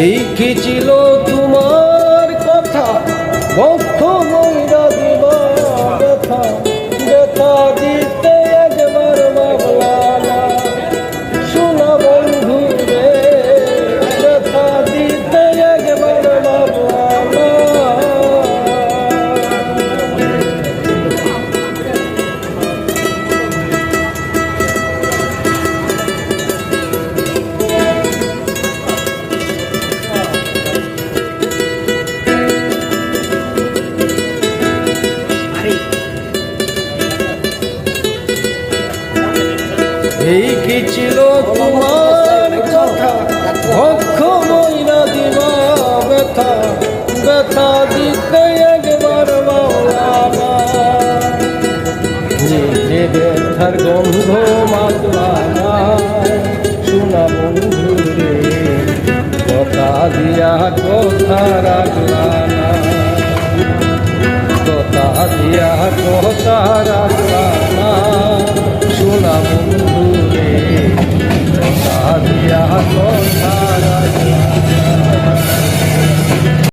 এই কি ছিল তোমার কথা, বক্ষ ময়রা দিবা ব্যথা, ব্যথা দিতে একবার ভাবলা না। শোনা বন্ধু রে, ব্যথা দিতে একবার ভাবলা না। এই কি ছিল তোমার কথা, বক্ষ ময়রা দিবা ব্যথা, ব্যথা দিতে একবার ভাবলা না। নিজে ব্যথার গন্ধ মাতলা না। শোনা বন্ধু রে, কথা দিয়া কথা রাখলা না, কথা দিয়া কথা রাখলা